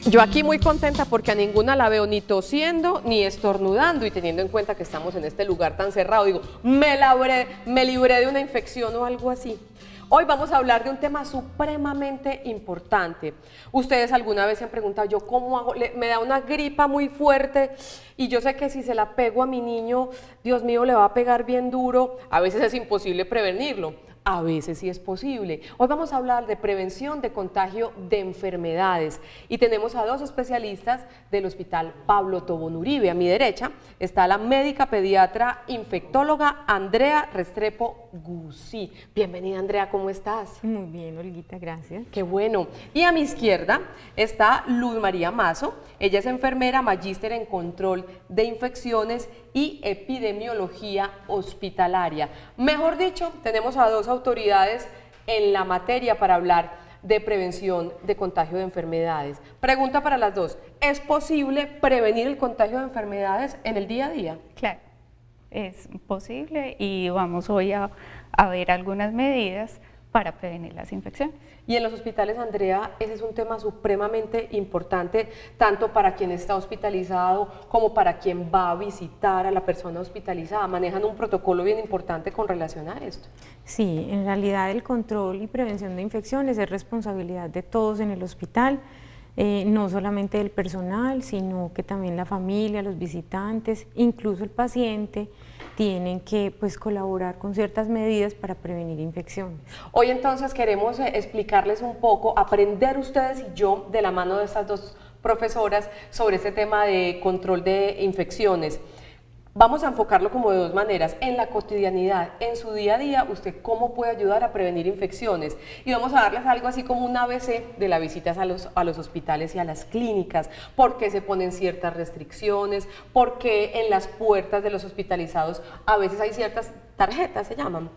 Yo aquí muy contenta porque a ninguna la veo ni tosiendo ni estornudando, y teniendo en cuenta que estamos en este lugar tan cerrado, digo, me libré de una infección o algo así. Hoy vamos a hablar de un tema supremamente importante. Ustedes alguna vez se han preguntado, yo cómo hago, me da una gripa muy fuerte y yo sé que si se la pego a mi niño, Dios mío, le va a pegar bien duro. A veces es imposible prevenirlo, a veces sí es posible. Hoy vamos a hablar de prevención de contagio de enfermedades y tenemos a dos especialistas del Hospital Pablo Tobón Uribe. A mi derecha está la médica pediatra infectóloga Andrea Restrepo Guzzi. Bienvenida, Andrea, ¿cómo estás? Muy bien, Olguita, gracias. Qué bueno. Y a mi izquierda está Luz María Mazo. Ella es enfermera, magíster en control de infecciones y epidemiología hospitalaria. Mejor dicho, tenemos a dos autoridades en la materia para hablar de prevención de contagio de enfermedades. Pregunta para las dos, ¿es posible prevenir el contagio de enfermedades en el día a día? Claro, es posible y vamos hoy a ver algunas medidas para prevenir las infecciones. Y en los hospitales, Andrea, ese es un tema supremamente importante, tanto para quien está hospitalizado como para quien va a visitar a la persona hospitalizada. Manejan un protocolo bien importante con relación a esto. Sí, en realidad el control y prevención de infecciones es responsabilidad de todos en el hospital, no solamente del personal, sino que también la familia, los visitantes, incluso el paciente, tienen que colaborar con ciertas medidas para prevenir infecciones. Hoy entonces queremos explicarles un poco, aprender ustedes y yo de la mano de estas dos profesoras sobre este tema de control de infecciones. Vamos a enfocarlo como de dos maneras, en la cotidianidad, en su día a día, usted cómo puede ayudar a prevenir infecciones. Y vamos a darles algo así como un ABC de las visitas a los hospitales y a las clínicas, por qué se ponen ciertas restricciones, por qué en las puertas de los hospitalizados a veces hay ciertas tarjetas, se llaman.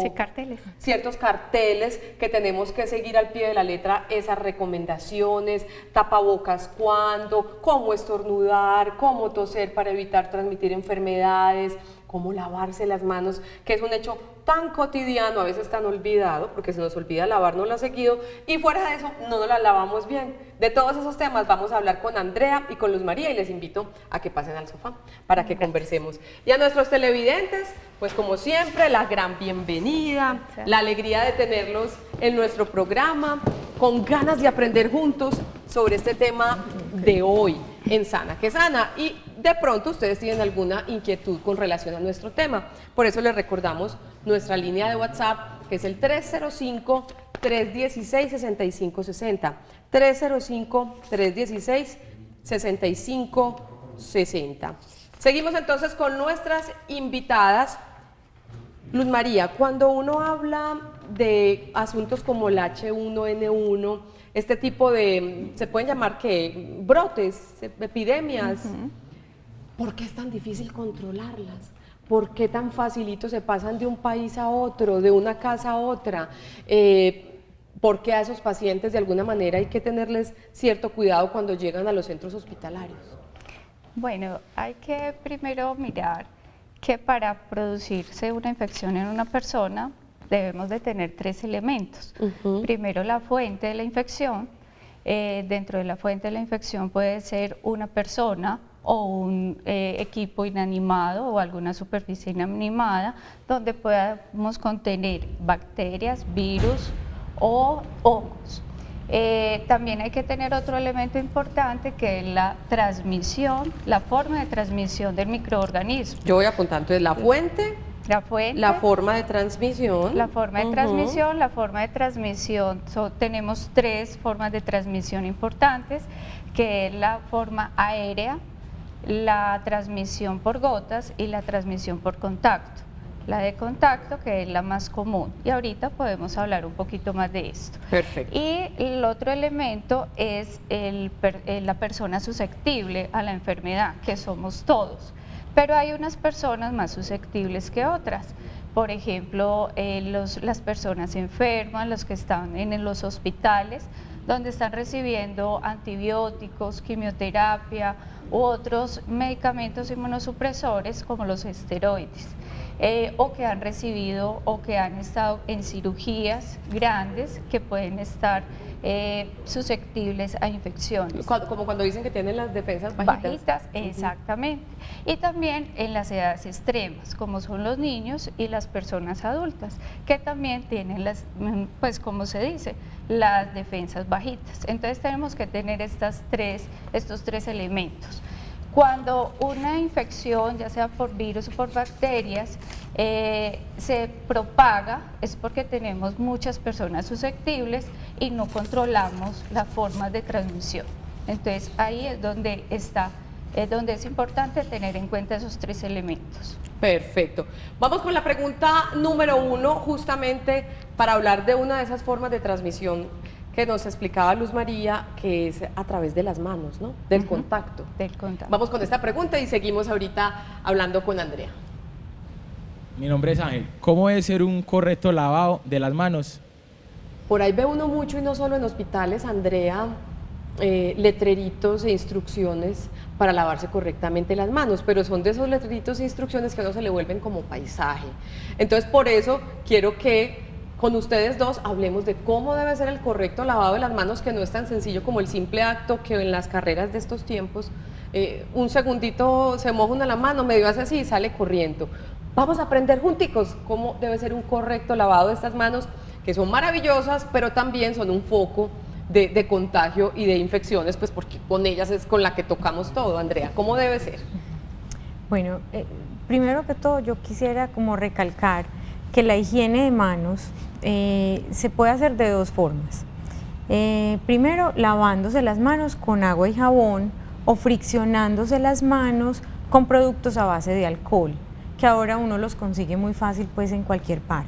Sí, carteles. Ciertos carteles que tenemos que seguir al pie de la letra, esas recomendaciones, tapabocas cuándo, cómo estornudar, cómo toser para evitar transmitir enfermedades, cómo lavarse las manos, que es un hecho tan cotidiano, a veces tan olvidado, porque se nos olvida lavarnos seguido, y fuera de eso no nos las lavamos bien. De todos esos temas vamos a hablar con Andrea y con Luz María, y les invito a que pasen al sofá para que conversemos. Y a nuestros televidentes, pues como siempre, la gran bienvenida, la alegría de tenerlos en nuestro programa, con ganas de aprender juntos sobre este tema de hoy en Sana que Sana, y de pronto ustedes tienen alguna inquietud con relación a nuestro tema. Por eso les recordamos nuestra línea de WhatsApp, que es el 305-316-6560, 305-316-6560. Seguimos entonces con nuestras invitadas. Luz María, cuando uno habla de asuntos como el H1N1, este tipo de, se pueden llamar que brotes, epidemias, ¿por qué es tan difícil controlarlas? ¿Por qué tan facilito se pasan de un país a otro, de una casa a otra? ¿Por qué a esos pacientes de alguna manera hay que tenerles cierto cuidado cuando llegan a los centros hospitalarios? Bueno, hay que primero mirar que para producirse una infección en una persona debemos de tener tres elementos. Primero, la fuente de la infección. Dentro de la fuente de la infección puede ser una persona o un equipo inanimado o alguna superficie inanimada donde podamos contener bacterias, virus o hongos. También hay que tener otro elemento importante, que es la transmisión, la forma de transmisión del microorganismo. Yo voy apuntando, es la fuente, la forma de transmisión. La forma de transmisión, la forma de transmisión, tenemos tres formas de transmisión importantes, que es la forma aérea, la transmisión por gotas y la transmisión por contacto. La de contacto, que es la más común, y ahorita podemos hablar un poquito más de esto. Perfecto. Y el otro elemento es la persona susceptible a la enfermedad, que somos todos, pero hay unas personas más susceptibles que otras. Por ejemplo, las personas enfermas, los que están en los hospitales, donde están recibiendo antibióticos, quimioterapia u otros medicamentos inmunosupresores como los esteroides. o que han recibido o que han estado en cirugías grandes que pueden estar susceptibles a infecciones. Como cuando dicen que tienen las defensas bajitas. Bajitas, exactamente. Y también en las edades extremas, como son los niños y las personas adultas, que también tienen pues como se dice, las defensas bajitas. Entonces tenemos que tener estos tres elementos. Cuando una infección, ya sea por virus o por bacterias, se propaga, es porque tenemos muchas personas susceptibles y no controlamos las formas de transmisión. Entonces ahí es donde es importante tener en cuenta esos tres elementos. Perfecto. Vamos con la pregunta número 1, justamente para hablar de una de esas formas de transmisión que nos explicaba Luz María, que es a través de las manos, ¿no? Del contacto. Del contacto. Vamos con esta pregunta y seguimos ahorita hablando con Andrea. Mi nombre es Ángel. ¿Cómo debe ser un correcto lavado de las manos? Por ahí ve uno mucho, y no solo en hospitales, Andrea, letreritos e instrucciones para lavarse correctamente las manos, pero son de esos letreritos e instrucciones que a uno se le vuelven como paisaje. Entonces, por eso quiero que con ustedes dos hablemos de cómo debe ser el correcto lavado de las manos, que no es tan sencillo como el simple acto que en las carreras de estos tiempos, un segundito se moja una la mano, medio hace así y sale corriendo. Vamos a aprender junticos cómo debe ser un correcto lavado de estas manos, que son maravillosas, pero también son un foco de contagio y de infecciones, pues porque con ellas es con la que tocamos todo. Andrea, ¿cómo debe ser? Bueno, primero que todo yo quisiera como recalcar que la higiene de manos se puede hacer de dos formas. Primero, lavándose las manos con agua y jabón o friccionándose las manos con productos a base de alcohol, que ahora uno los consigue muy fácil pues en cualquier parte.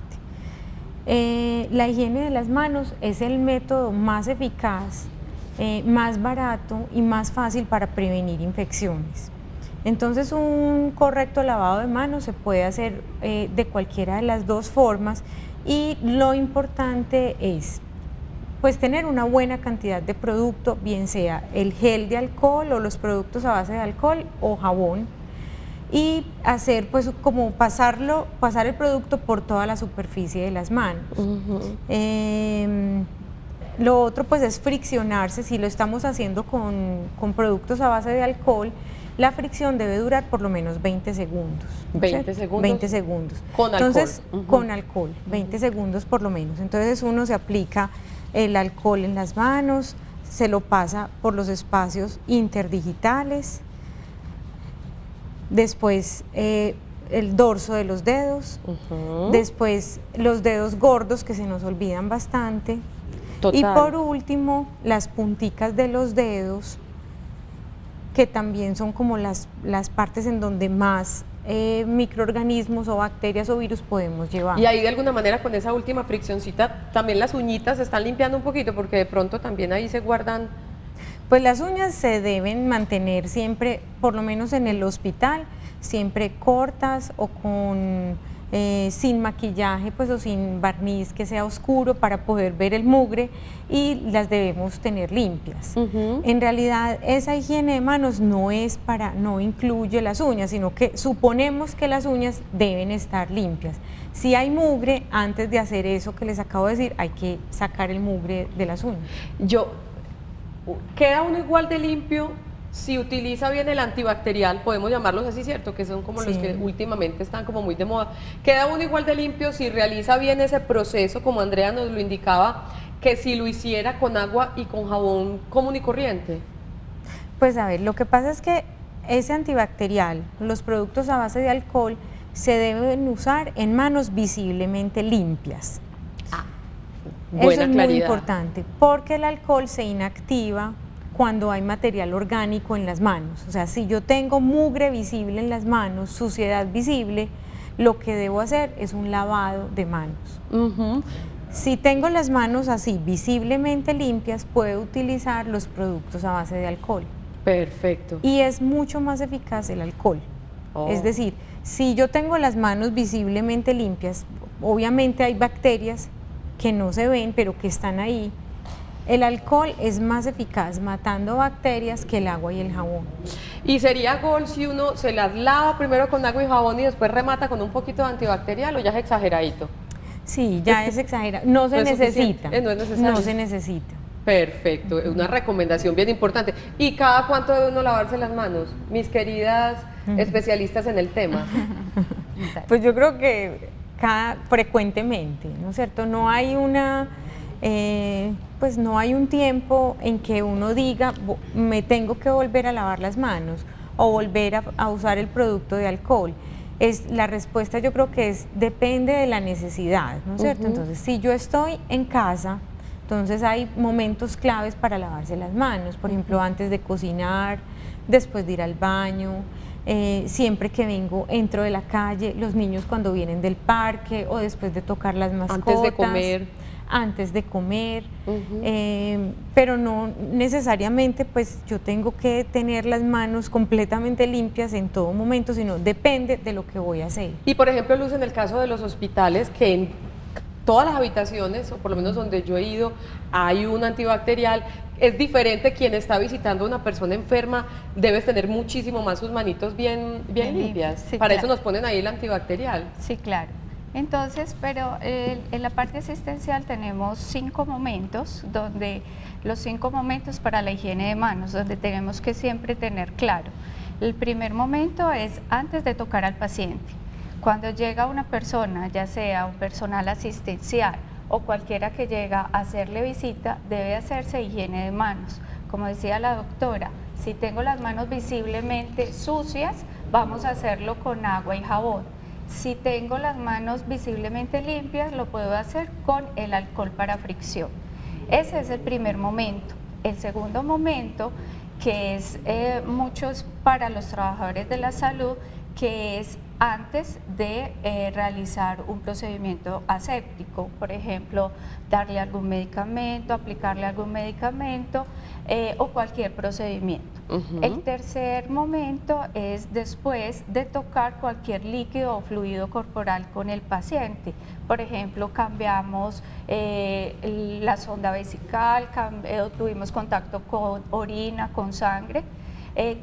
La higiene de las manos es el método más eficaz, más barato y más fácil para prevenir infecciones. Entonces un correcto lavado de manos se puede hacer de cualquiera de las dos formas, y lo importante es pues tener una buena cantidad de producto, bien sea el gel de alcohol o los productos a base de alcohol o jabón, y hacer pues como pasar el producto por toda la superficie de las manos. Lo otro pues es friccionarse. Si lo estamos haciendo con productos a base de alcohol, la fricción debe durar por lo menos 20 segundos. 20 segundos. 20 segundos. Con Entonces, alcohol. con alcohol, 20 segundos por lo menos. Entonces uno se aplica el alcohol en las manos, se lo pasa por los espacios interdigitales, después el dorso de los dedos, después los dedos gordos, que se nos olvidan bastante. Total. Y por último, las punticas de los dedos, que también son como las partes en donde más microorganismos o bacterias o virus podemos llevar. Y ahí de alguna manera con esa última friccioncita también las uñitas se están limpiando un poquito, porque de pronto también ahí se guardan. Pues las uñas se deben mantener siempre, por lo menos en el hospital, siempre cortas o sin maquillaje, pues, o sin barniz que sea oscuro para poder ver el mugre, y las debemos tener limpias. En realidad esa higiene de manos no incluye las uñas, sino que suponemos que las uñas deben estar limpias. Si hay mugre, antes de hacer eso que les acabo de decir, hay que sacar el mugre de las uñas. ¿Queda uno igual de limpio si utiliza bien el antibacterial? Podemos llamarlos así, ¿cierto? Que son como los que últimamente están como muy de moda. ¿Queda uno igual de limpio si realiza bien ese proceso, como Andrea nos lo indicaba, que si lo hiciera con agua y con jabón común y corriente? Pues a ver, lo que pasa es que ese antibacterial, los productos a base de alcohol, se deben usar en manos visiblemente limpias. Eso es muy importante, porque el alcohol se inactiva cuando hay material orgánico en las manos. O sea, si yo tengo mugre visible en las manos, suciedad visible, lo que debo hacer es un lavado de manos. Si tengo las manos así visiblemente limpias, puedo utilizar los productos a base de alcohol. Perfecto. Y es mucho más eficaz el alcohol. Es decir, si yo tengo las manos visiblemente limpias, obviamente hay bacterias que no se ven, pero que están ahí, El alcohol es más eficaz matando bacterias que el agua y el jabón. Y sería gol si uno se las lava primero con agua y jabón y después remata con un poquito de antibacterial, o ya es exageradito. Sí, ya es exagerado. No se No es necesita. suficiente, no es necesario. No se necesita. Perfecto, es una recomendación bien importante. ¿Y cada cuánto debe uno lavarse las manos? Mis queridas especialistas en el tema. Pues yo creo que frecuentemente, ¿no es cierto? No hay pues no hay un tiempo en que uno diga, me tengo que volver a lavar las manos o volver a usar el producto de alcohol. La respuesta yo creo que depende de la necesidad, ¿no es cierto? Entonces, si yo estoy en casa, entonces hay momentos claves para lavarse las manos, por ejemplo, antes de cocinar, después de ir al baño, siempre que entro de la calle, los niños cuando vienen del parque o después de tocar las mascotas. Antes de comer, pero no necesariamente pues yo tengo que tener las manos completamente limpias en todo momento, sino depende de lo que voy a hacer. Y por ejemplo, Luz, en el caso de los hospitales, que en todas las habitaciones, o por lo menos donde yo he ido, hay un antibacterial, es diferente. Quien está visitando a una persona enferma, debes tener muchísimo más sus manitos bien limpias. Sí, Para claro. eso nos ponen ahí el antibacterial. Sí, claro. Entonces, pero en la parte asistencial tenemos 5 momentos, donde los 5 momentos para la higiene de manos, donde tenemos que siempre tener claro. El primer momento es antes de tocar al paciente. Cuando llega una persona, ya sea un personal asistencial o cualquiera que llega a hacerle visita, debe hacerse higiene de manos. Como decía la doctora, si tengo las manos visiblemente sucias, vamos a hacerlo con agua y jabón. Si tengo las manos visiblemente limpias, lo puedo hacer con el alcohol para fricción. Ese es el primer momento. El segundo momento, que es muchos para los trabajadores de la salud, que es antes de realizar un procedimiento aséptico, por ejemplo, darle algún medicamento, aplicarle algún medicamento o cualquier procedimiento. El tercer momento es después de tocar cualquier líquido o fluido corporal con el paciente. Por ejemplo, cambiamos la sonda vesical, tuvimos contacto con orina, con sangre,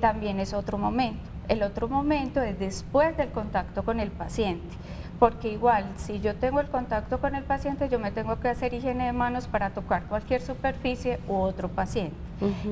también es otro momento. El otro momento es después del contacto con el paciente, porque igual si yo tengo el contacto con el paciente, yo me tengo que hacer higiene de manos para tocar cualquier superficie u otro paciente.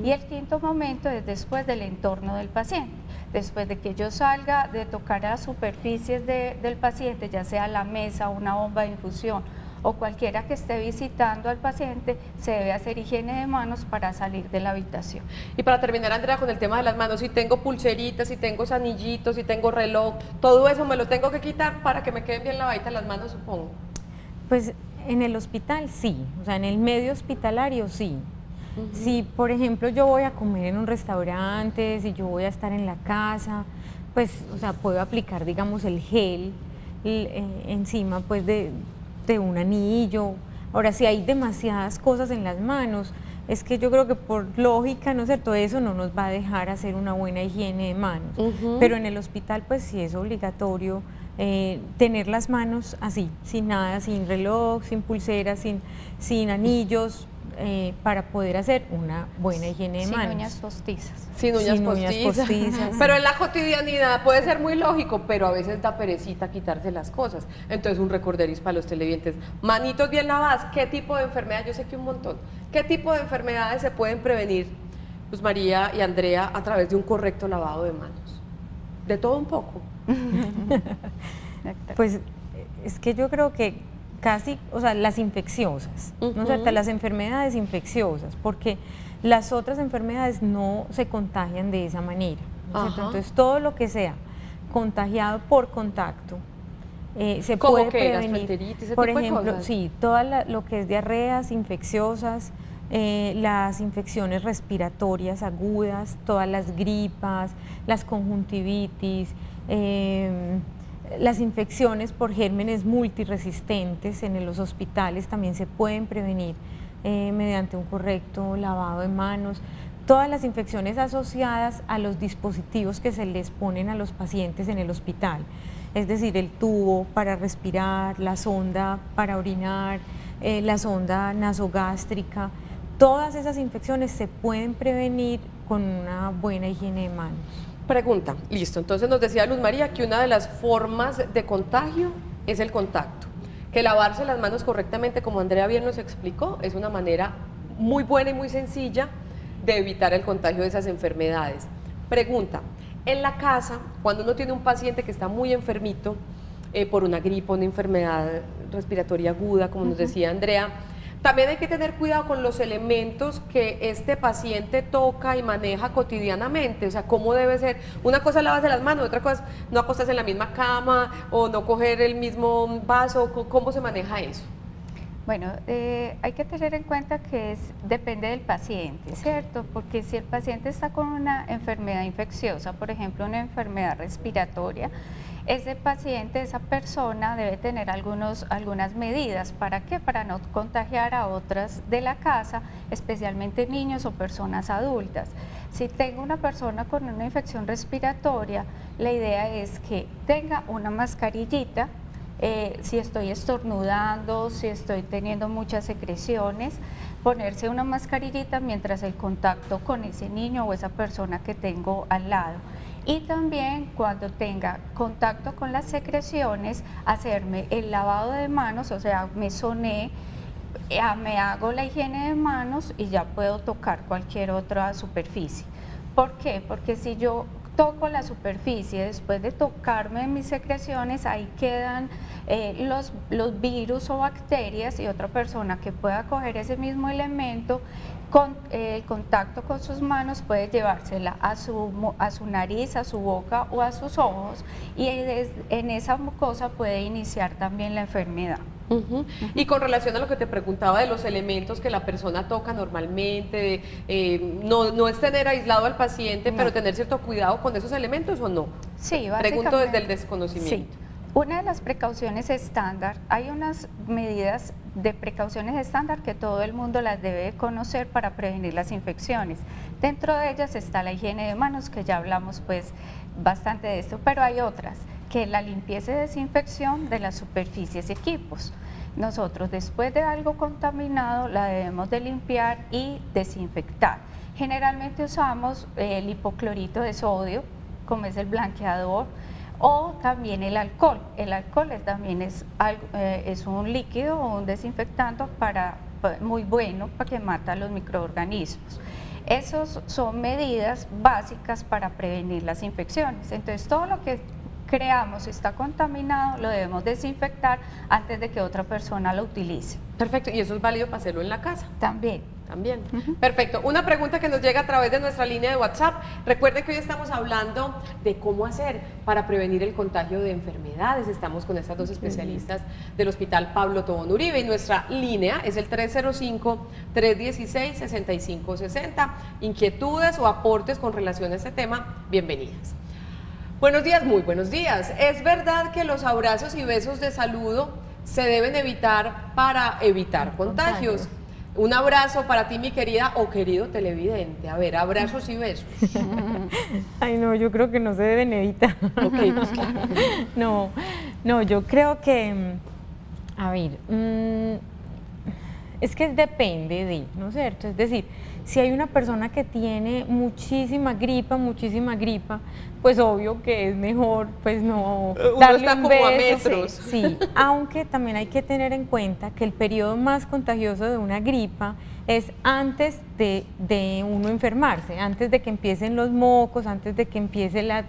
Y el quinto momento es después del entorno del paciente, después de que yo salga de tocar las superficies del paciente, ya sea la mesa, una bomba de infusión o cualquiera que esté visitando al paciente, se debe hacer higiene de manos para salir de la habitación. Y para terminar, Andrea, con el tema de las manos, si tengo pulseritas, si tengo anillitos, si tengo reloj, todo eso me lo tengo que quitar para que me queden bien lavaditas las manos, supongo. Pues en el hospital sí, o sea, en el medio hospitalario sí. Si, por ejemplo, yo voy a comer en un restaurante, si yo voy a estar en la casa, pues, o sea, puedo aplicar, digamos, el gel encima, pues, de un anillo. Ahora, si hay demasiadas cosas en las manos, es que yo creo que por lógica, ¿no es cierto?, eso no nos va a dejar hacer una buena higiene de manos. Pero en el hospital, pues, sí es obligatorio tener las manos así, sin nada, sin reloj, sin pulseras, sin anillos, para poder hacer una buena higiene de manos. Sin uñas postizas. Sin uñas postizas. Pero en la cotidianidad puede ser muy lógico, pero a veces da perecita quitarse las cosas. Entonces, un recorderis para los televidentes. Manitos bien lavadas. ¿Qué tipo de enfermedades? Yo sé que un montón. ¿Qué tipo de enfermedades se pueden prevenir, Luz María y Andrea, a través de un correcto lavado de manos? De todo un poco. Pues es que yo creo que casi, o sea, las infecciosas, ¿no es cierto? Las enfermedades infecciosas, porque las otras enfermedades no se contagian de esa manera, ¿no es cierto? Entonces, todo lo que sea contagiado por contacto se puede prevenir. Por ejemplo, sí, todo lo que es diarreas infecciosas, las infecciones respiratorias agudas, todas las gripas, las conjuntivitis, las infecciones por gérmenes multiresistentes en los hospitales también se pueden prevenir mediante un correcto lavado de manos. Todas las infecciones asociadas a los dispositivos que se les ponen a los pacientes en el hospital, es decir, el tubo para respirar, la sonda para orinar, la sonda nasogástrica, todas esas infecciones se pueden prevenir con una buena higiene de manos. Pregunta, listo, entonces nos decía Luz María que una de las formas de contagio es el contacto, que lavarse las manos correctamente, como Andrea bien nos explicó, es una manera muy buena y muy sencilla de evitar el contagio de esas enfermedades. Pregunta, en la casa, cuando uno tiene un paciente que está muy enfermito por una gripe, una enfermedad respiratoria aguda, como nos decía Andrea, también hay que tener cuidado con los elementos que este paciente toca y maneja cotidianamente, o sea, cómo debe ser. Una cosa es lavarse las manos, otra cosa es no acostarse en la misma cama o no coger el mismo vaso, ¿cómo se maneja eso? Bueno, hay que tener en cuenta que depende del paciente, ¿cierto? Porque si el paciente está con una enfermedad infecciosa, por ejemplo, una enfermedad respiratoria, ese paciente, esa persona debe tener algunas medidas. ¿Para qué? Para no contagiar a otras de la casa, especialmente niños o personas adultas. Si tengo una persona con una infección respiratoria, la idea es que tenga una mascarillita. Si estoy estornudando, si estoy teniendo muchas secreciones, ponerse una mascarillita mientras el contacto con ese niño o esa persona que tengo al lado. Y también cuando tenga contacto con las secreciones, hacerme el lavado de manos, o sea, me soné, me hago la higiene de manos y ya puedo tocar cualquier otra superficie. ¿Por qué? Porque si yo toco la superficie, después de tocarme mis secreciones, ahí quedan los virus o bacterias, y otra persona que pueda coger ese mismo elemento, con el contacto con sus manos puede llevársela a su nariz, a su boca o a sus ojos, y en esa mucosa puede iniciar también la enfermedad. Y con relación a lo que te preguntaba de los elementos que la persona toca normalmente, no es tener aislado al paciente, pero tener cierto cuidado con esos elementos, ¿o no? Sí, Pregunto desde el desconocimiento. Sí. Una de las precauciones estándar, hay unas medidas de precauciones estándar que todo el mundo las debe conocer para prevenir las infecciones. Dentro de ellas está la higiene de manos, que ya hablamos pues bastante de esto, pero hay otras, que la limpieza y desinfección de las superficies y equipos. Nosotros, después de algo contaminado, la debemos de limpiar y desinfectar. Generalmente usamos el hipoclorito de sodio, como es el blanqueador, o también el alcohol. El alcohol también es un líquido o un desinfectante muy bueno para que mata los microorganismos. Esas son medidas básicas para prevenir las infecciones. Entonces, todo lo que creamos está contaminado, lo debemos desinfectar antes de que otra persona lo utilice. Perfecto, y eso es válido para hacerlo en la casa. También. Perfecto. Una pregunta que nos llega a través de nuestra línea de WhatsApp. Recuerden que hoy estamos hablando de cómo hacer para prevenir el contagio de enfermedades. Estamos con estas dos especialistas del Hospital Pablo Tobón Uribe, y nuestra línea es el 305-316-6560. Inquietudes o aportes con relación a este tema, bienvenidas. Buenos días, muy buenos días. ¿Es verdad que los abrazos y besos de saludo se deben evitar para evitar contagios? Un abrazo para ti, mi querida o querido televidente. A ver, abrazos y besos. Ay, no, yo creo que no se deben evitar. Ok, pues claro. No, yo creo que, a ver, es que depende de, ¿no es cierto? Es decir, si hay una persona que tiene muchísima gripa, pues obvio que es mejor, pues no, darle está un como a beso, metros. sí, aunque también hay que tener en cuenta que el periodo más contagioso de una gripa es antes de uno enfermarse, antes de que empiecen los mocos, antes de que empiece la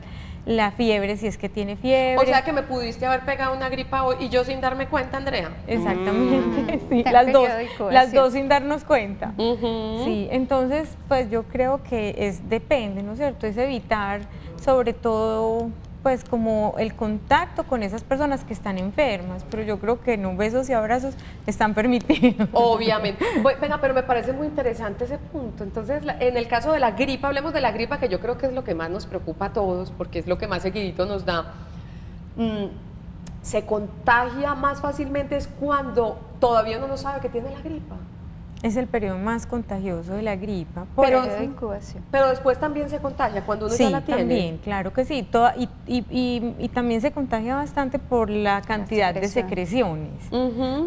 fiebre, si es que tiene fiebre. O sea que me pudiste haber pegado una gripa hoy y yo sin darme cuenta, Andrea. Exactamente, sí, Periódico, las dos sin darnos cuenta. Ujú. Sí, entonces pues yo creo que depende, ¿no es cierto? Es evitar sobre todo pues como el contacto con esas personas que están enfermas, pero yo creo que no, besos y abrazos están permitidos. Obviamente. Venga, pero me parece muy interesante ese punto. Entonces, en el caso de la gripa, hablemos de la gripa, que yo creo que es lo que más nos preocupa a todos, porque es lo que más seguidito nos da. Se contagia más fácilmente es cuando todavía uno no sabe que tiene la gripa. Es el periodo más contagioso de la gripa. Pero, Periodo de incubación. pero después también se contagia cuando uno Sí, ya la tiene. también, claro que sí. Y también se contagia bastante por la cantidad de secreciones.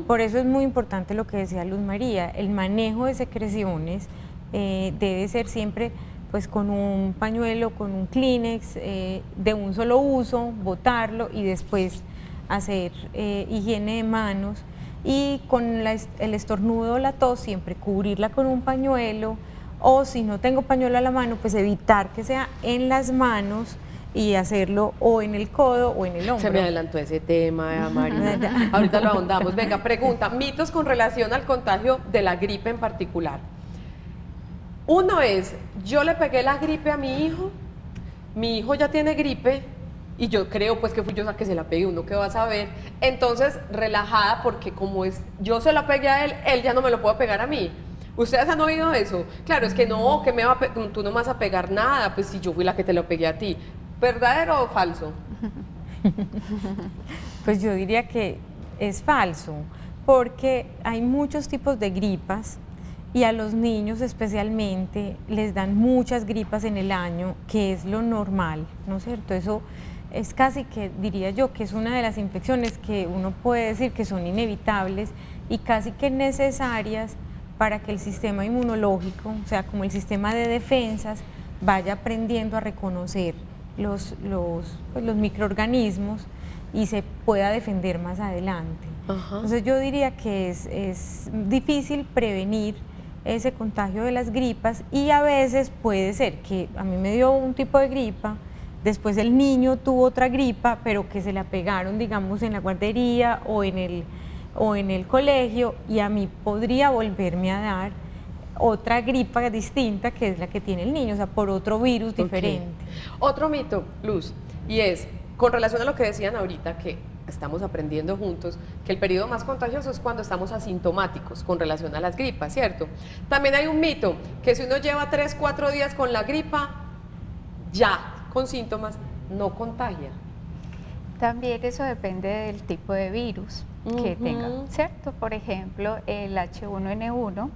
Por eso es muy importante lo que decía Luz María, el manejo de secreciones debe ser siempre pues con un pañuelo, con un Kleenex de un solo uso, botarlo y después hacer higiene de manos. Y con el estornudo o la tos siempre cubrirla con un pañuelo, o si no tengo pañuelo a la mano, pues evitar que sea en las manos y hacerlo o en el codo o en el hombro. Se me adelantó ese tema, Marina. Ahorita lo ahondamos. Venga, pregunta, mitos con relación al contagio de la gripe en particular. Uno es, yo le pegué la gripe a mi hijo ya tiene gripe, y yo creo pues que fui yo la que se la pegué, uno que va a saber, entonces relajada porque como es, yo se la pegué a él, él ya no me lo puede pegar a mí. ¿Ustedes han oído eso? Claro, es que no, que tú no me vas a pegar nada, pues si yo fui la que te lo pegué a ti. ¿Verdadero o falso? Pues yo diría que es falso, porque hay muchos tipos de gripas y a los niños especialmente les dan muchas gripas en el año, que es lo normal, ¿no es cierto? Eso es casi que, diría yo, que es una de las infecciones que uno puede decir que son inevitables y casi que necesarias para que el sistema inmunológico, o sea, como el sistema de defensas, vaya aprendiendo a reconocer los microorganismos y se pueda defender más adelante. Entonces yo diría que es difícil prevenir ese contagio de las gripas y a veces puede ser que a mí me dio un tipo de gripa, después el niño tuvo otra gripa, pero que se la pegaron, digamos, en la guardería o en el colegio, y a mí podría volverme a dar otra gripa distinta que es la que tiene el niño, o sea, por otro virus diferente. Otro mito, Luz, y es, con relación a lo que decían ahorita, que estamos aprendiendo juntos, que el periodo más contagioso es cuando estamos asintomáticos con relación a las gripas, ¿cierto? También hay un mito, que si uno lleva 3, 4 días con la gripa, ya con síntomas, no contagia. También eso depende del tipo de virus que tenga, ¿cierto? Por ejemplo, el H1N1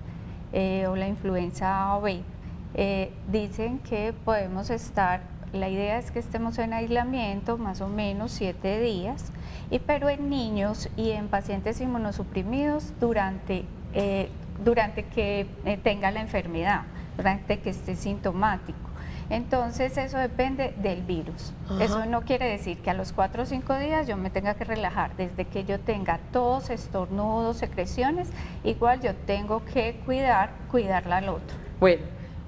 o la influenza B, dicen que podemos estar, la idea es que estemos en aislamiento más o menos 7 días, pero en niños y en pacientes inmunosuprimidos durante que tenga la enfermedad, durante que esté sintomático. Entonces eso depende del virus. Eso no quiere decir que a los 4 o 5 días yo me tenga que relajar. Desde que yo tenga tos, estornudos, secreciones, igual yo tengo que cuidarla al otro. Bueno,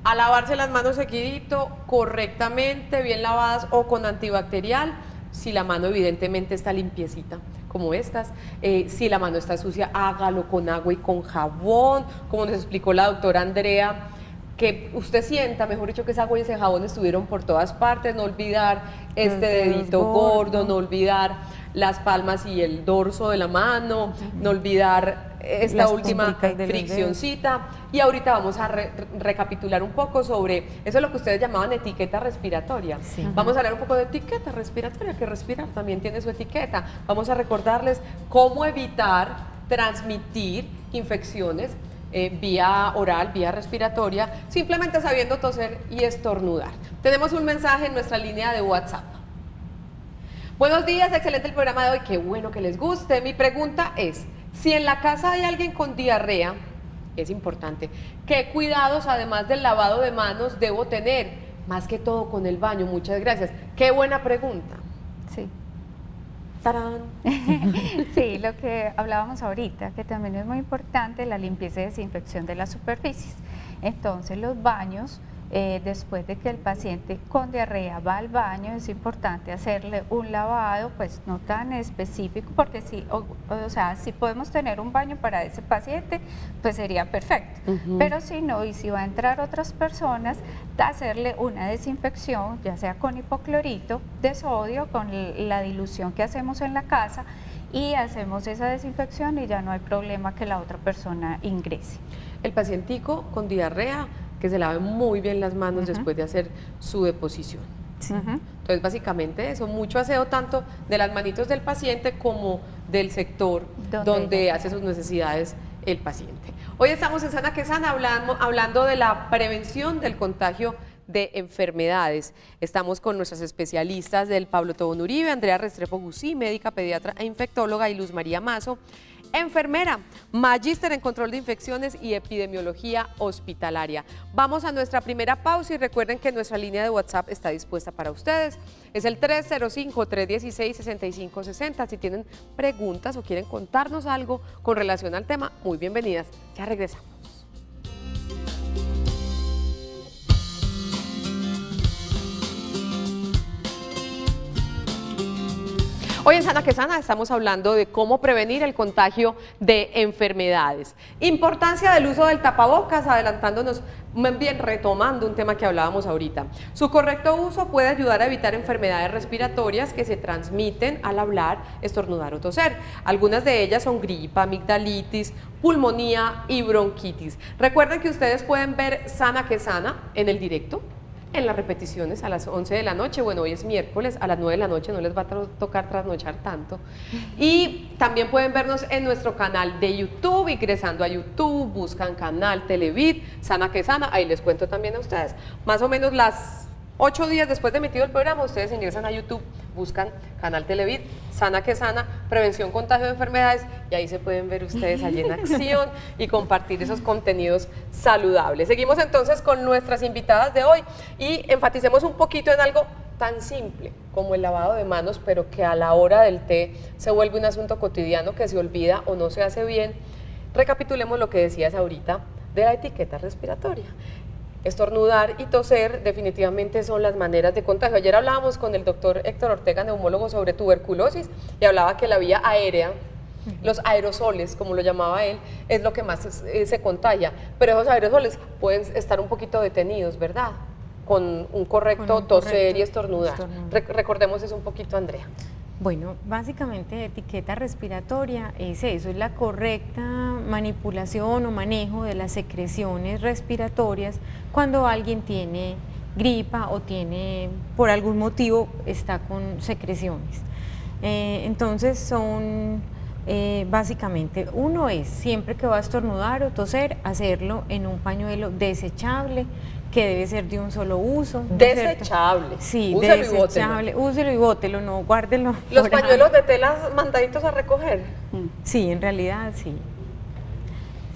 a lavarse las manos seguidito, correctamente, bien lavadas o con antibacterial, si la mano evidentemente está limpiecita, como estas. Si la mano está sucia, hágalo con agua y con jabón, como nos explicó la doctora Andrea, que usted sienta, mejor dicho, que esa agua y ese jabón estuvieron por todas partes, no olvidar este dedito gordo, no olvidar las palmas y el dorso de la mano, no olvidar esta Las última punticas de los friccioncita. Y ahorita vamos a recapitular un poco sobre, eso es lo que ustedes llamaban etiqueta respiratoria. Vamos a hablar un poco de etiqueta respiratoria, que respirar también tiene su etiqueta. Vamos a recordarles cómo evitar transmitir infecciones vía oral, vía respiratoria, simplemente sabiendo toser y estornudar. Tenemos un mensaje en nuestra línea de WhatsApp. Buenos días, excelente el programa de hoy, qué bueno que les guste. Mi pregunta es, si en la casa hay alguien con diarrea, es importante, ¿qué cuidados además del lavado de manos debo tener? Más que todo con el baño, muchas gracias. Qué buena pregunta. Sí. ¡Tarán! Sí, lo que hablábamos ahorita, que también es muy importante, la limpieza y desinfección de las superficies. Entonces los baños, después de que el paciente con diarrea va al baño, es importante hacerle un lavado, pues no tan específico, porque si podemos tener un baño para ese paciente, pues sería perfecto. Pero si no, y si va a entrar otras personas, hacerle una desinfección, ya sea con hipoclorito de sodio, con la dilución que hacemos en la casa, y hacemos esa desinfección y ya no hay problema que la otra persona ingrese. El pacientico con diarrea, que se lave muy bien las manos después de hacer su deposición. Entonces, básicamente eso, mucho aseo tanto de las manitos del paciente como del sector donde hace sus necesidades el paciente. Hoy estamos en Sana que Sana hablando de la prevención del contagio de enfermedades. Estamos con nuestras especialistas del Pablo Tobón Uribe, Andrea Restrepo Gusí, médica pediatra e infectóloga, y Luz María Mazo, enfermera, magíster en control de infecciones y epidemiología hospitalaria. Vamos a nuestra primera pausa y recuerden que nuestra línea de WhatsApp está dispuesta para ustedes. Es el 305-316-6560. Si tienen preguntas o quieren contarnos algo con relación al tema, muy bienvenidas. Ya regresamos. Hoy en Sana que Sana estamos hablando de cómo prevenir el contagio de enfermedades. Importancia del uso del tapabocas, adelantándonos, bien retomando un tema que hablábamos ahorita. Su correcto uso puede ayudar a evitar enfermedades respiratorias que se transmiten al hablar, estornudar o toser. Algunas de ellas son gripa, amigdalitis, pulmonía y bronquitis. Recuerden que ustedes pueden ver Sana que Sana en el directo, en las repeticiones a las 11 de la noche, bueno, hoy es miércoles, a las 9 de la noche no les va a tocar trasnochar tanto. Y también pueden vernos en nuestro canal de YouTube, ingresando a YouTube, buscan canal Televid, Sana que Sana, ahí les cuento también a ustedes. Más o menos las 8 días después de emitido el programa, ustedes ingresan a YouTube, buscan canal Televid, Sana que Sana, prevención, contagio de enfermedades, y ahí se pueden ver ustedes allí en acción y compartir esos contenidos saludables. Seguimos entonces con nuestras invitadas de hoy y enfaticemos un poquito en algo tan simple como el lavado de manos, pero que a la hora del té se vuelve un asunto cotidiano que se olvida o no se hace bien. Recapitulemos lo que decías ahorita de la etiqueta respiratoria. Estornudar y toser definitivamente son las maneras de contagio. Ayer hablábamos con el doctor Héctor Ortega, neumólogo, sobre tuberculosis, y hablaba que la vía aérea, los aerosoles, como lo llamaba él, es lo que más se contagia. Pero esos aerosoles pueden estar un poquito detenidos, ¿verdad? Con un correcto toser y estornudar. Recordemos eso un poquito, Andrea. Bueno, básicamente etiqueta respiratoria es eso, es la correcta manipulación o manejo de las secreciones respiratorias cuando alguien tiene gripa o tiene, por algún motivo, está con secreciones. Entonces son básicamente, uno es siempre que va a estornudar o toser, hacerlo en un pañuelo desechable, que debe ser de un solo uso. Desechable. Sí, úselo desechable. Úselo y bótelo, no guárdelo. ¿Los pañuelos de tela mandaditos a recoger? Sí, en realidad sí.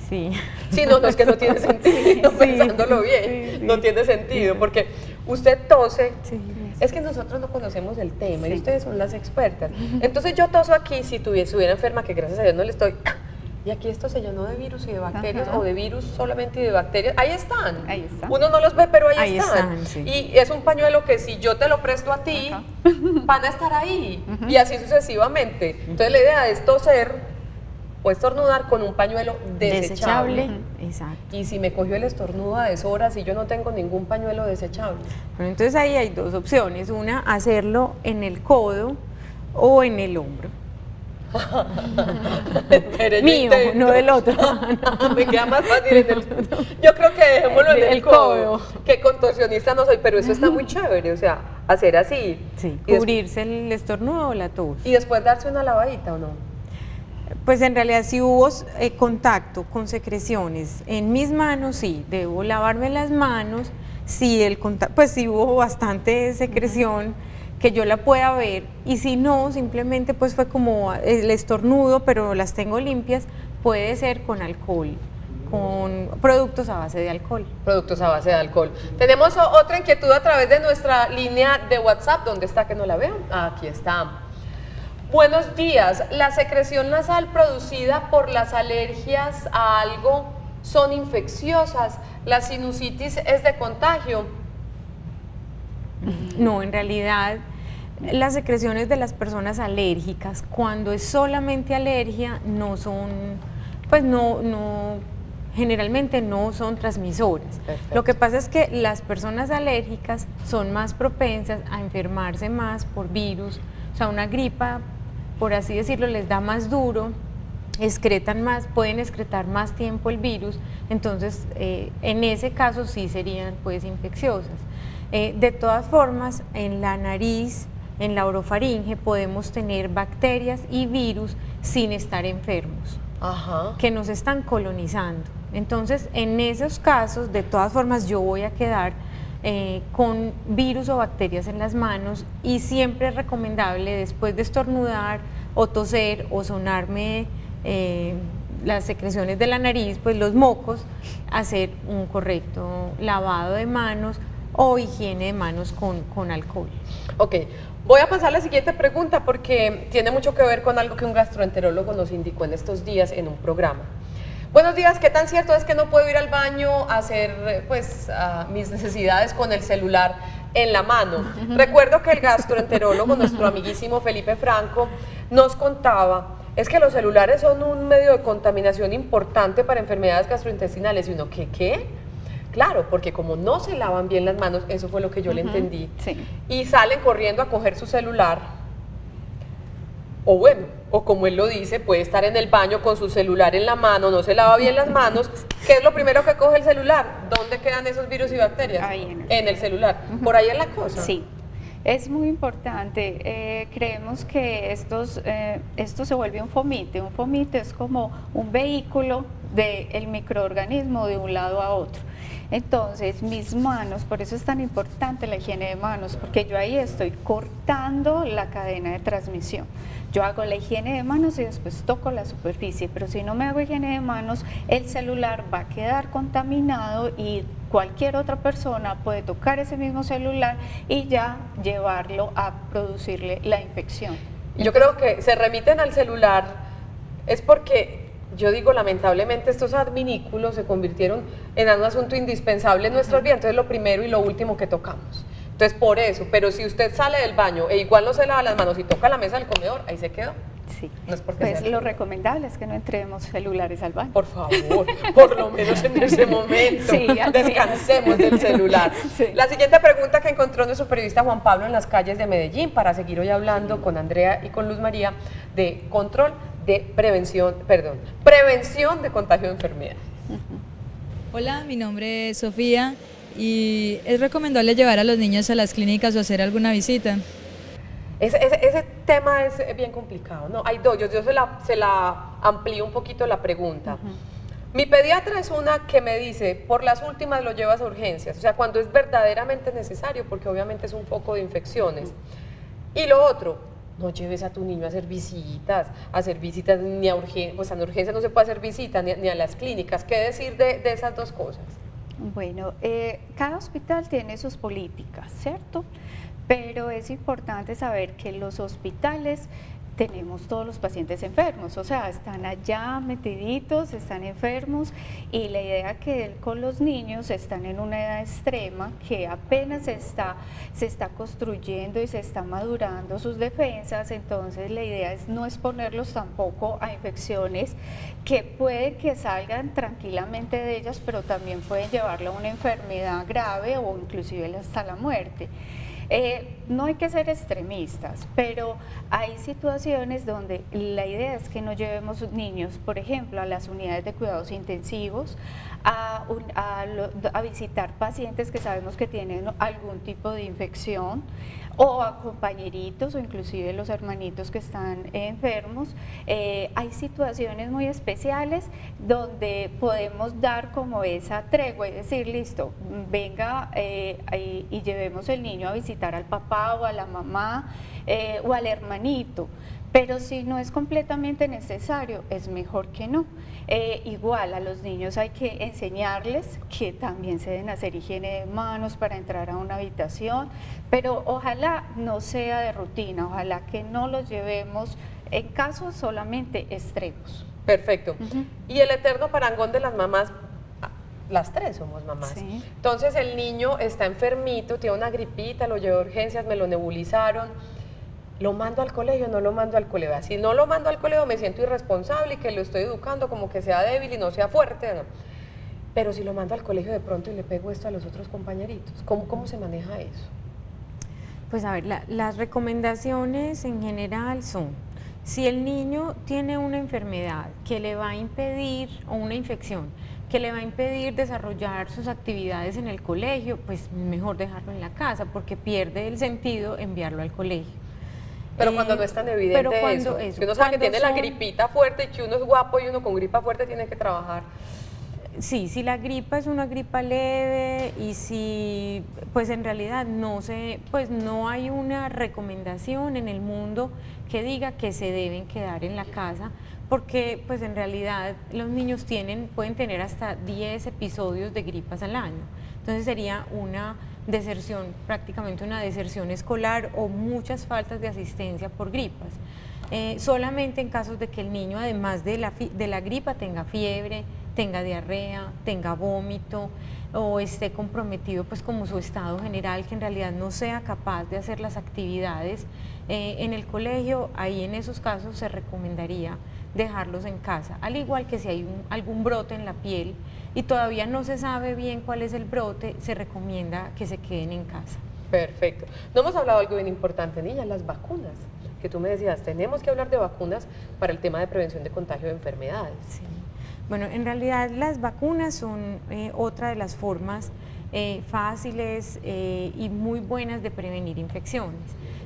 Sí. Sí, no, es que no tiene sentido, Sí, pensándolo bien, sí. no tiene sentido, porque usted tose, Sí. es que nosotros no conocemos el tema y ustedes son las expertas. Entonces yo toso aquí, si estuviera enferma, que gracias a Dios no le estoy, y aquí esto se llenó de virus y de bacterias, o de virus solamente y de bacterias, ahí están. Ahí están. Uno no los ve, pero ahí están. están, sí. Y es un pañuelo que si yo te lo presto a ti, van a estar ahí, y así sucesivamente. Entonces la idea es toser o estornudar con un pañuelo desechable. Exacto. Y si me cogió el estornudo a deshoras y yo no tengo ningún pañuelo desechable. Bueno, entonces ahí hay dos opciones, una, hacerlo en el codo o en el hombro. Pero Mío, no del otro. Me queda más fácil en el... Yo creo que dejémoslo en el codo, codo. que contorsionista no soy, pero eso está muy chévere, o sea, hacer así. Sí, Y cubrirse el estornudo o la tos. y después darse una lavadita, ¿o no? Pues en realidad si hubo contacto con secreciones en mis manos, sí, debo lavarme las manos, si pues si hubo bastante secreción que yo la pueda ver, y si no, simplemente pues fue como el estornudo, pero las tengo limpias, puede ser con alcohol, con productos a base de alcohol. Productos a base de alcohol. Tenemos otra inquietud a través de nuestra línea de WhatsApp. ¿Dónde está que no la veo? Aquí está. Buenos días. ¿La secreción nasal producida por las alergias a algo son infecciosas? ¿La sinusitis es de contagio? No, en realidad las secreciones de las personas alérgicas, cuando es solamente alergia, no son, pues generalmente no son transmisoras. Perfecto. Lo que pasa es que las personas alérgicas son más propensas a enfermarse más por virus, o sea, una gripa, por así decirlo, les da más duro, excretan más, pueden excretar más tiempo el virus, entonces en ese caso sí serían pues infecciosas. De todas formas, en la nariz, en la orofaringe, podemos tener bacterias y virus sin estar enfermos, Ajá. que nos están colonizando. Entonces, en esos casos, de todas formas, yo voy a quedar con virus o bacterias en las manos, y siempre es recomendable, después de estornudar o toser o sonarme las secreciones de la nariz, pues los mocos, hacer un correcto lavado de manos o higiene de manos con alcohol. Ok, voy a pasar a la siguiente pregunta porque tiene mucho que ver con algo que un gastroenterólogo nos indicó en estos días en un programa. Buenos días, ¿qué tan cierto es que no puedo ir al baño a hacer pues mis necesidades con el celular en la mano? Recuerdo que el gastroenterólogo, nuestro amiguísimo Felipe Franco, nos contaba es que los celulares son un medio de contaminación importante para enfermedades gastrointestinales. Y uno, ¿qué? Claro, porque como no se lavan bien las manos, eso fue lo que yo le entendí, sí. Y salen corriendo a coger su celular, o bueno, o como él lo dice, puede estar en el baño con su celular en la mano, no se lava bien las manos. ¿Qué es lo primero que coge el celular? ¿Dónde quedan esos virus y bacterias? Ahí en el celular. Por ahí es la cosa. Sí. Es muy importante. Creemos que esto se vuelve un fomite. Un fomite es como un vehículo del microorganismo de un lado a otro. Entonces, mis manos, por eso es tan importante la higiene de manos, porque yo ahí estoy cortando la cadena de transmisión. Yo hago la higiene de manos y después toco la superficie, pero si no me hago higiene de manos, el celular va a quedar contaminado y cualquier otra persona puede tocar ese mismo celular y ya llevarlo a producirle la infección. Yo creo que se remiten al celular es porque, yo digo, lamentablemente estos adminículos se convirtieron en un asunto indispensable en nuestras vidas, entonces lo primero y lo último que tocamos. Entonces por eso, pero si usted sale del baño e igual no se lava las manos y toca la mesa del comedor, ahí se quedó. Sí, no es porque pues lo recomendable es que no entremos celulares al baño. Por favor, por lo menos en ese momento, sí, descansemos del celular. Sí. La siguiente pregunta que encontró nuestro periodista Juan Pablo en las calles de Medellín, para seguir hoy hablando con Andrea y con Luz María de control de prevención de contagio de enfermedad. Hola, mi nombre es Sofía y ¿es recomendable llevar a los niños a las clínicas o hacer alguna visita? Ese tema es bien complicado, ¿no? Hay dos, yo se la amplío un poquito la pregunta. Mi pediatra es una que me dice, por las últimas lo llevas a urgencias, o sea, cuando es verdaderamente necesario, porque obviamente es un foco de infecciones. Y lo otro, no lleves a tu niño a hacer visitas ni a urgencias, pues en urgencias no se puede hacer visitas, ni a las clínicas. ¿Qué decir de esas dos cosas? Bueno, cada hospital tiene sus políticas, ¿cierto? Pero es importante saber que los hospitales tenemos todos los pacientes enfermos, o sea, están allá metiditos, están enfermos, y la idea que con los niños están en una edad extrema que apenas se está construyendo y se está madurando sus defensas. Entonces la idea es no exponerlos tampoco a infecciones que puede que salgan tranquilamente de ellas, pero también pueden llevarlo a una enfermedad grave o inclusive hasta la muerte. No hay que ser extremistas, pero hay situaciones donde la idea es que no llevemos niños, por ejemplo, a las unidades de cuidados intensivos, a visitar pacientes que sabemos que tienen algún tipo de infección, o a compañeritos o inclusive los hermanitos que están enfermos. Hay situaciones muy especiales donde podemos dar como esa tregua y decir, listo, venga y llevemos el niño a visitar al papá o a la mamá o al hermanito. Pero si no es completamente necesario, es mejor que no. Igual a los niños hay que enseñarles que también se deben hacer higiene de manos para entrar a una habitación, pero ojalá no sea de rutina, ojalá que no los llevemos en casos solamente extremos. Perfecto. Y el eterno parangón de las mamás, las tres somos mamás. Sí. Entonces el niño está enfermito, tiene una gripita, lo llevé a urgencias, me lo nebulizaron. ¿Lo mando al colegio o no lo mando al colegio? Si no lo mando al colegio me siento irresponsable y que lo estoy educando como que sea débil y no sea fuerte, ¿no? Pero si lo mando al colegio de pronto y le pego esto a los otros compañeritos, ¿cómo se maneja eso? Pues a ver, las recomendaciones en general son, si el niño tiene una enfermedad que le va a impedir, o una infección, que le va a impedir desarrollar sus actividades en el colegio, pues mejor dejarlo en la casa, porque pierde el sentido enviarlo al colegio. Pero cuando no es tan evidente eso, que uno sabe que tiene la gripita fuerte y que uno es guapo y uno con gripa fuerte tiene que trabajar. Sí, si la gripa es una gripa leve y si, pues en realidad pues no hay una recomendación en el mundo que diga que se deben quedar en la casa, porque pues en realidad los niños pueden tener hasta 10 episodios de gripas al año. Entonces sería una deserción, prácticamente una deserción escolar o muchas faltas de asistencia por gripas. Solamente en casos de que el niño, además de la gripa, tenga fiebre, tenga diarrea, tenga vómito o esté comprometido pues como su estado general, que en realidad no sea capaz de hacer las actividades en el colegio, ahí en esos casos se recomendaría dejarlos en casa, al igual que si hay algún brote en la piel y todavía no se sabe bien cuál es el brote, se recomienda que se queden en casa. Perfecto. No hemos hablado de algo bien importante, niñas, las vacunas, que tú me decías, tenemos que hablar de vacunas para el tema de prevención de contagio de enfermedades. Sí. Bueno, en realidad las vacunas son otra de las formas fáciles y muy buenas de prevenir infecciones.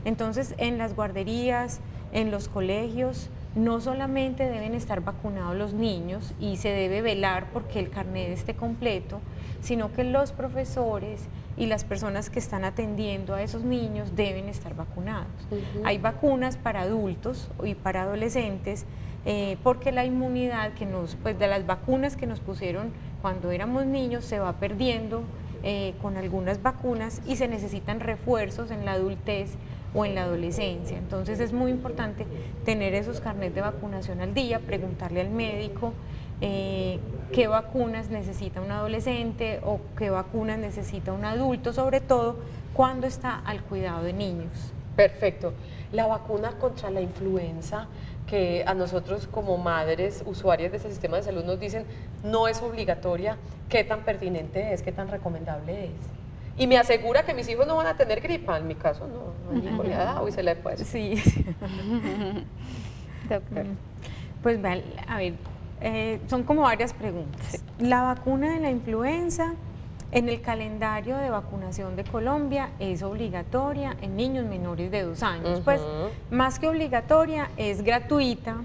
Entonces, en las guarderías, en los colegios, no solamente deben estar vacunados los niños y se debe velar porque el carnet esté completo, sino que los profesores y las personas que están atendiendo a esos niños deben estar vacunados. Hay vacunas para adultos y para adolescentes, porque la inmunidad pues de las vacunas que nos pusieron cuando éramos niños se va perdiendo con algunas vacunas y se necesitan refuerzos en la adultez o en la adolescencia. Entonces es muy importante tener esos carnets de vacunación al día, preguntarle al médico qué vacunas necesita un adolescente o qué vacunas necesita un adulto, sobre todo cuando está al cuidado de niños. Perfecto. La vacuna contra la influenza, que a nosotros como madres, usuarias de ese sistema de salud nos dicen no es obligatoria, ¿qué tan pertinente es, qué tan recomendable es? Y me asegura que mis hijos no van a tener gripa, en mi caso no, mi hijo le ha dado y se le ha puesto. Sí. Doctor. Pues a ver, son como varias preguntas. Sí. La vacuna de la influenza en el calendario de vacunación de Colombia es obligatoria en niños menores de 2 años. Pues más que obligatoria, es gratuita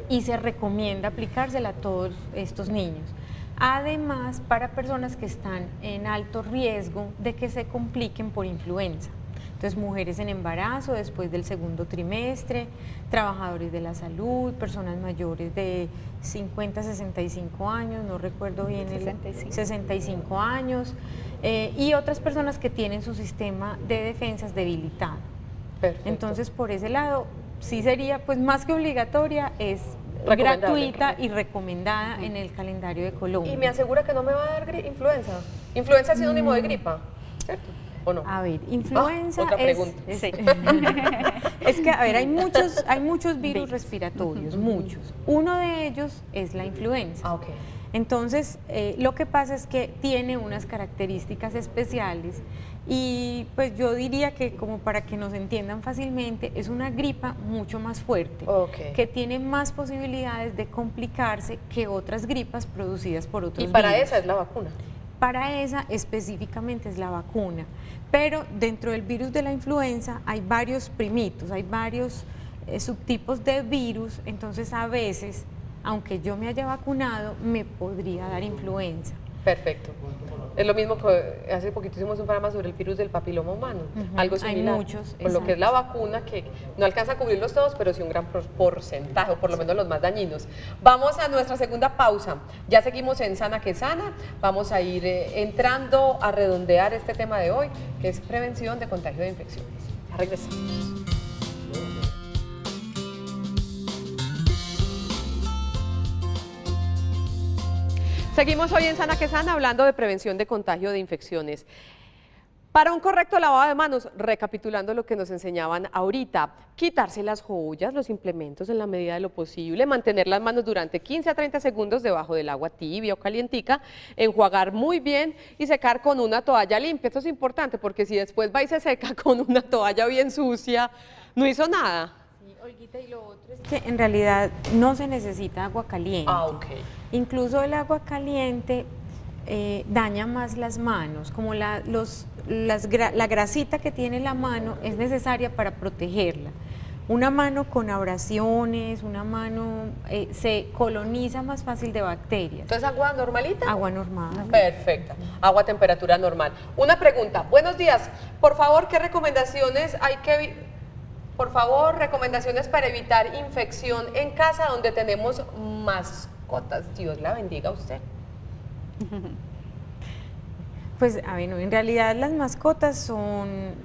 y se recomienda aplicársela a todos estos niños. Además, para personas que están en alto riesgo de que se compliquen por influenza. Entonces, mujeres en embarazo después del segundo trimestre, trabajadores de la salud, personas mayores de 50 a 65 años, no recuerdo bien, 65 años, y otras personas que tienen su sistema de defensas debilitado. Perfecto. Entonces, por ese lado, sí sería, pues más que obligatoria, es gratuita y recomendada en el calendario de Colombia. Y me asegura que no me va a dar influenza. Influenza es sinónimo de gripa, ¿cierto? ¿O no? A ver, influenza otra pregunta. Sí. Es que, a ver, hay muchos virus respiratorios, muchos. Uno de ellos es la influenza. Ok. Entonces, lo que pasa es que tiene unas características especiales y pues yo diría que, como para que nos entiendan fácilmente, es una gripa mucho más fuerte, que tiene más posibilidades de complicarse que otras gripas producidas por otros virus. ¿Y para esa es la vacuna? Para esa específicamente es la vacuna, pero dentro del virus de la influenza hay varios primitos, hay varios subtipos de virus, entonces a veces, aunque yo me haya vacunado, me podría dar influenza. Perfecto. Es lo mismo que hace poquito hicimos un programa sobre el virus del papiloma humano, algo similar. Hay muchos, con lo que es la vacuna, que no alcanza a cubrirlos todos, pero sí un gran porcentaje, o por lo menos los más dañinos. Vamos a nuestra segunda pausa. Ya seguimos en Sana que Sana. Vamos a ir entrando a redondear este tema de hoy, que es prevención de contagio de infecciones. Ya regresamos. Seguimos hoy en Sana que Sana hablando de prevención de contagio de infecciones. Para un correcto lavado de manos, recapitulando lo que nos enseñaban ahorita, quitarse las joyas, los implementos en la medida de lo posible, mantener las manos durante 15 a 30 segundos debajo del agua tibia o calientica, enjuagar muy bien y secar con una toalla limpia. Esto es importante porque si después va y se seca con una toalla bien sucia, no hizo nada. Olguita, y lo otro es que en realidad no se necesita agua caliente. Incluso el agua caliente daña más las manos, como la grasita que tiene la mano es necesaria para protegerla. Una mano con abrasiones, una mano se coloniza más fácil de bacterias. Entonces, ¿agua normalita? Agua normal. Perfecta, agua a temperatura normal. Una pregunta, buenos días, por favor, ¿qué recomendaciones por favor, recomendaciones para evitar infección en casa donde tenemos mascotas? Dios la bendiga a usted. Pues, a ver, no, en realidad las mascotas son,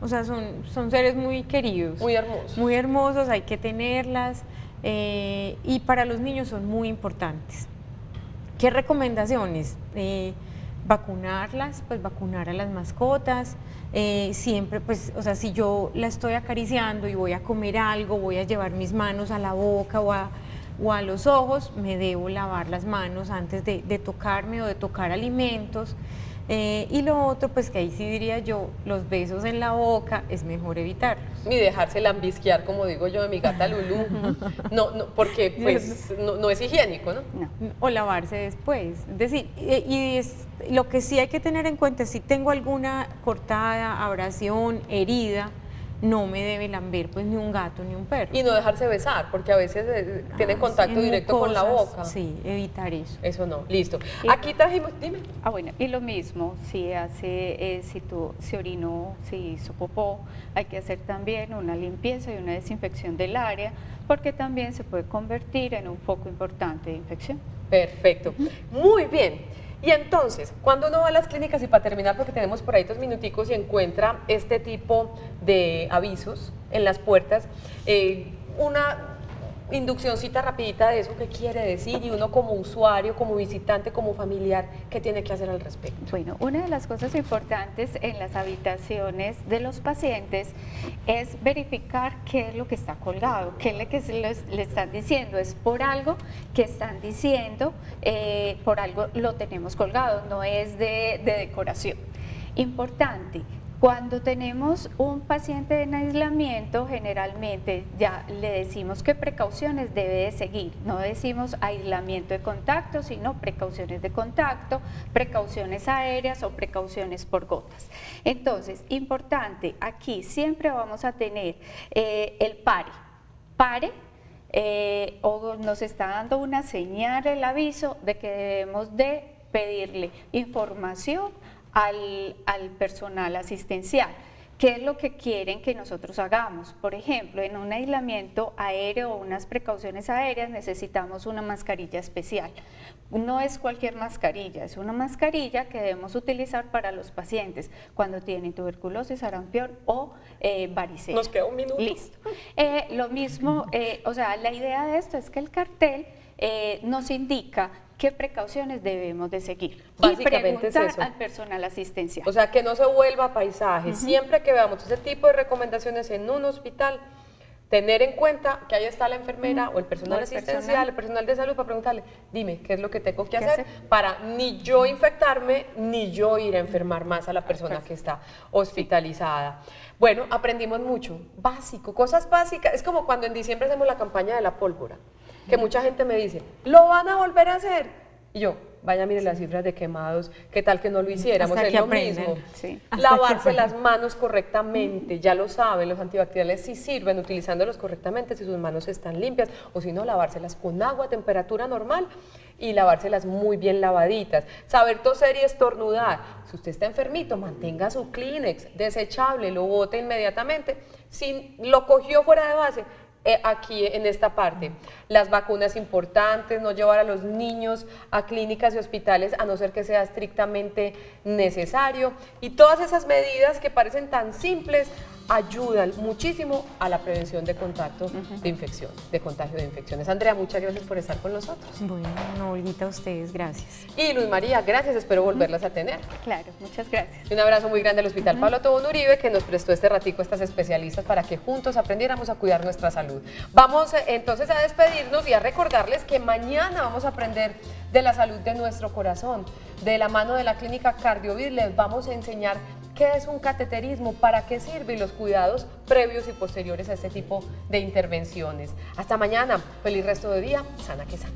o sea, son seres muy queridos. Muy hermosos. Muy hermosos, hay que tenerlas y para los niños son muy importantes. ¿Qué recomendaciones? Vacunarlas, pues vacunar a las mascotas, siempre, pues, o sea, si yo la estoy acariciando y voy a comer algo, voy a llevar mis manos a la boca o a los ojos, me debo lavar las manos antes de tocarme o de tocar alimentos. Y lo otro, pues que ahí sí diría yo, los besos en la boca es mejor evitarlos. Ni dejarse lambisquear, como digo yo, de mi gata Lulú. No, porque pues no es higiénico, ¿no? O lavarse después. Es decir, lo que sí hay que tener en cuenta es si tengo alguna cortada, abrasión, herida, no me debe lamber pues ni un gato ni un perro. Y no dejarse besar, porque a veces tienen contacto directo con la boca. Sí, evitar eso. Eso no, listo. Aquí trajimos, dime. Bueno, y lo mismo, si orinó, si hizo popó, hay que hacer también una limpieza y una desinfección del área, porque también se puede convertir en un foco importante de infección. Perfecto, muy bien. Y entonces, cuando uno va a las clínicas, y para terminar, porque tenemos por ahí 2 minuticos, y encuentra este tipo de avisos en las puertas, una induccióncita rapidita de eso, ¿qué quiere decir? Y uno como usuario, como visitante, como familiar, ¿qué tiene que hacer al respecto? Bueno, una de las cosas importantes en las habitaciones de los pacientes es verificar qué es lo que está colgado, qué es lo que le están diciendo, es por algo que están diciendo, por algo lo tenemos colgado, no es de decoración. Importante. Cuando tenemos un paciente en aislamiento, generalmente ya le decimos qué precauciones debe de seguir. No decimos aislamiento de contacto, sino precauciones de contacto, precauciones aéreas o precauciones por gotas. Entonces, importante, aquí siempre vamos a tener el pare, o nos está dando una señal, el aviso de que debemos de pedirle información al personal asistencial. ¿Qué es lo que quieren que nosotros hagamos? Por ejemplo, en un aislamiento aéreo o unas precauciones aéreas necesitamos una mascarilla especial. No es cualquier mascarilla, es una mascarilla que debemos utilizar para los pacientes cuando tienen tuberculosis, sarampión o varicela. Nos queda un minuto. Listo. Lo mismo, o sea, la idea de esto es que el cartel nos indica qué precauciones debemos de seguir. Básicamente y preguntar es eso. al personal asistencial. O sea, que no se vuelva paisaje. Siempre que veamos ese tipo de recomendaciones en un hospital, tener en cuenta que ahí está la enfermera o el personal asistencial, el personal de salud, para preguntarle, dime, ¿qué es lo que tengo que hacer para ni yo infectarme, ni yo ir a enfermar más a la persona que está hospitalizada? Bueno, aprendimos mucho, básico, cosas básicas. Es como cuando en diciembre hacemos la campaña de la pólvora, que mucha gente me dice, ¿lo van a volver a hacer? Y yo, vaya, mire las cifras de quemados, ¿qué tal que no lo hiciéramos? Hasta Es que lo aprendan. mismo. Sí. Lavarse las manos correctamente, ya lo saben, los antibacteriales sí sirven utilizándolos correctamente si sus manos están limpias, o si no, lavárselas con agua a temperatura normal y lavárselas muy bien lavaditas. Saber toser y estornudar. Si usted está enfermito, mantenga su Kleenex desechable, lo bote inmediatamente. Si lo cogió fuera de base, aquí en esta parte, las vacunas importantes, no llevar a los niños a clínicas y hospitales a no ser que sea estrictamente necesario, y todas esas medidas que parecen tan simples ayudan muchísimo a la prevención de contacto de infección, de contagio de infecciones. Andrea, muchas gracias por estar con nosotros. Bueno, no, Olguita, a ustedes, gracias. Y Luz María, gracias, espero volverlas a tener. Claro, muchas gracias. Y un abrazo muy grande al Hospital Pablo Tobón Uribe, que nos prestó este ratico a estas especialistas para que juntos aprendiéramos a cuidar nuestra salud. Vamos entonces a despedirnos y a recordarles que mañana vamos a aprender de la salud de nuestro corazón. De la mano de la clínica Cardiovid les vamos a enseñar qué es un cateterismo, para qué sirve y los cuidados previos y posteriores a este tipo de intervenciones. Hasta mañana, feliz resto de día, sana que sana.